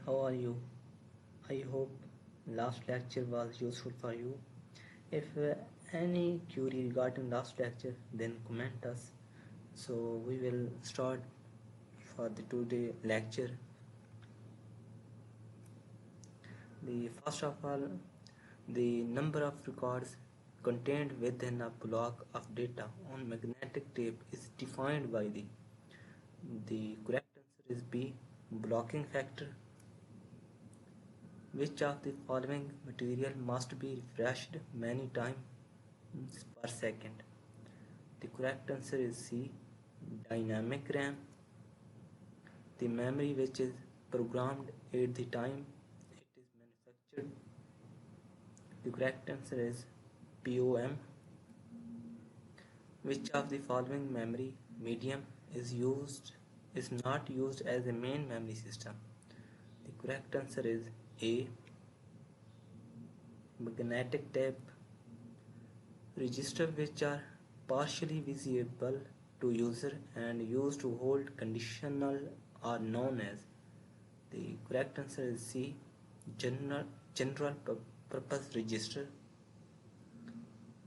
How are you? I hope last lecture was useful for you. If any query regarding last lecture, then comment us. So we will start for the today lecture. The first of all, the number of records contained within a block of data on magnetic tape is defined by the correct answer is B, blocking factor. Which of the following material must be refreshed many times per second? The correct answer is C, dynamic RAM. The memory which is programmed at the time it is manufactured. The correct answer is POM. Which of the following memory medium is not used as a main memory system? The correct answer is A, magnetic tape. Registers which are partially visible to user and used to hold conditional are known as. The correct answer is C, general purpose register.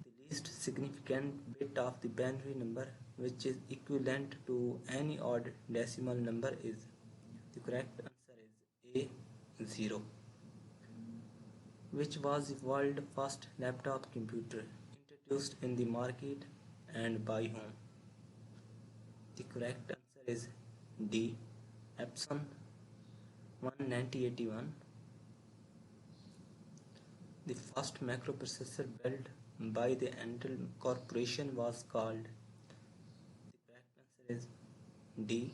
The least significant bit of the binary number which is equivalent to any odd decimal number is. The correct answer is A, 0. Which was the world's first laptop computer introduced in the market and by whom? The correct answer is D, Epson 1981. The first microprocessor built by the Intel Corporation was called. The correct answer is D.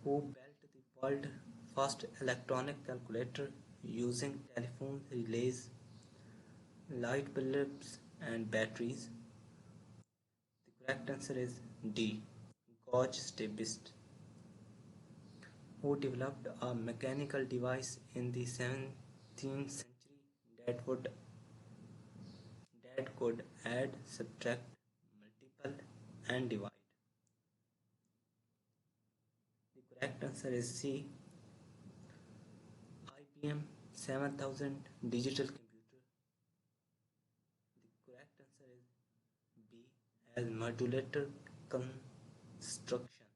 Who built the world's first electronic calculator using telephone relays, light bulbs and batteries? The correct answer is D, Gauge Stebist. Who developed a mechanical device in the 17th century that could add, subtract, multiply and divide? The correct answer is C, IBM 7000 digital computer. The correct answer is B, as modular construction.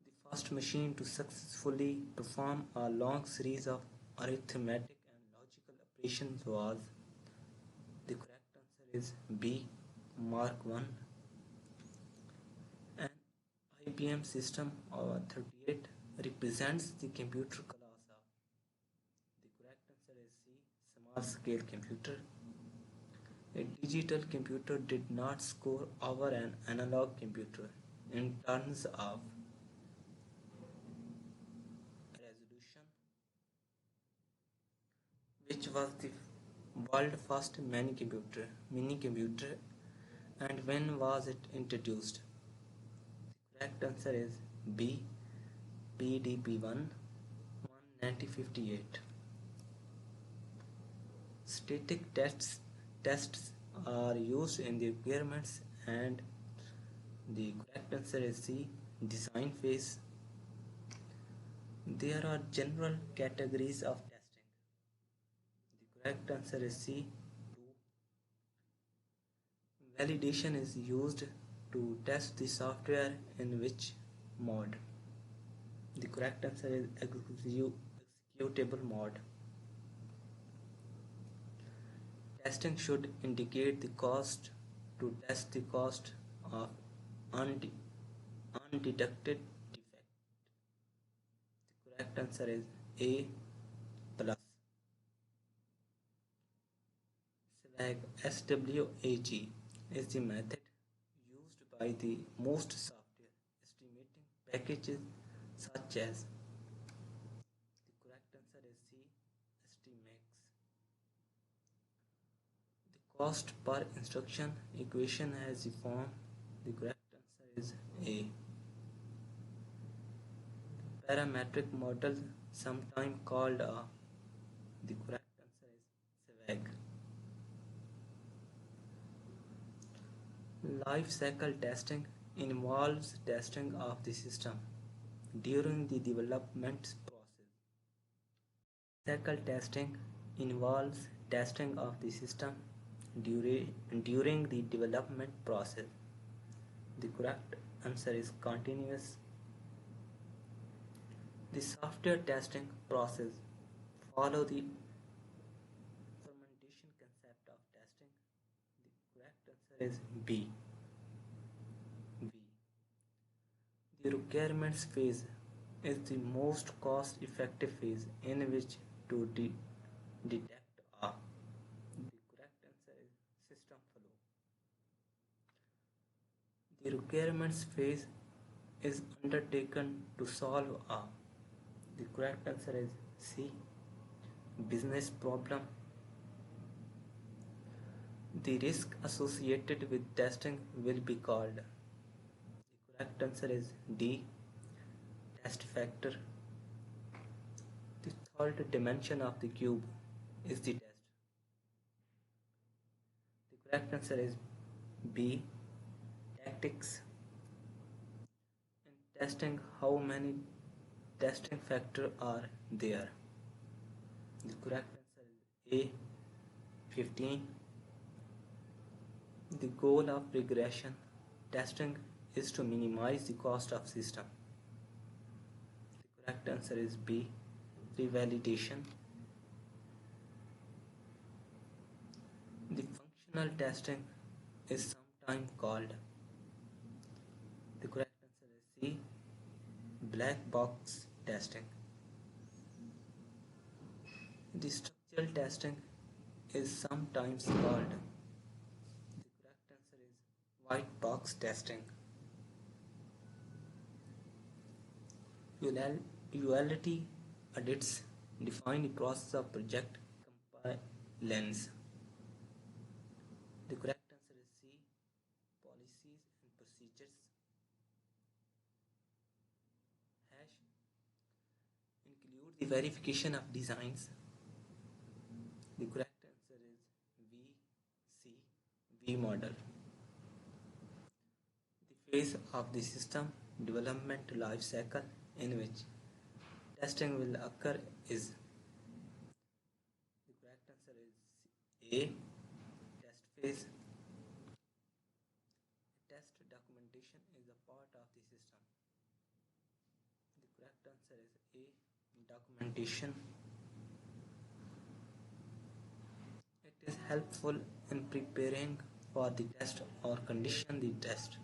The first machine to successfully perform a long series of arithmetic and logical operations was. The correct answer is B, Mark I. An IBM system of 38 represents the computer class of. The correct answer is C, small scale computer. A digital computer did not score over an analog computer in terms of resolution. Which was the world's first minicomputer and when was it introduced? The correct answer is B, PDP-1, 1958. Static tests are used in the requirements and the correct answer is C, design phase. There are general categories of testing. The correct answer is C, 2. Validation is used to test the software in which mode? The correct answer is executable mode. Testing should indicate the cost to test the cost of undetected defect. The correct answer is A, plus. SWAG is the method used by the most software estimating packages such as. The correct answer is C, Estimax. The cost per instruction equation has the form. The correct answer is A. Parametric model, sometimes called a. The correct answer is SWAG. Life cycle testing involves testing of the system during the development process. Cycle testing involves testing of the system during the development process. The correct answer is continuous. The software testing process follow the fermentation concept of testing. The correct answer is B. The requirements phase is the most cost-effective phase in which to detect a. The correct answer is system flow. The requirements phase is undertaken to solve a. The correct answer is C. Business problem. The risk associated with testing will be called. The correct answer is D. Test factor. The third dimension of the cube is the test. The correct answer is B. Tactics. In testing, how many testing factors are there? The correct answer is A. 15. The goal of regression testing is to minimize the cost of system. The correct answer is B. Revalidation. The functional testing is sometimes called. The correct answer is C. Black box testing. The structural testing is sometimes called. The correct answer is white box testing. Uality audits define the process of project compliance. The correct answer is C. Policies and procedures. Hash include the verification of designs. The correct answer is VC, V model. The phase of the system development life cycle in which testing will occur is. The correct answer is A. Test phase. Test documentation is a part of the system. The correct answer is A. Documentation. It is helpful in preparing for the test or condition the test.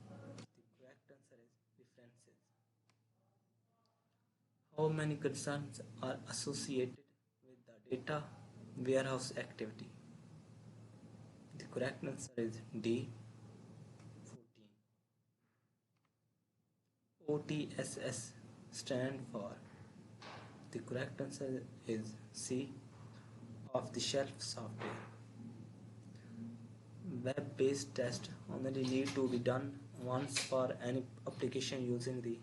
The correct answer is references. How many concerns are associated with the data warehouse activity? The correct answer is D. 14. OTSS stand for. The correct answer is C. Off the shelf software. Web based tests only need to be done once for any application using the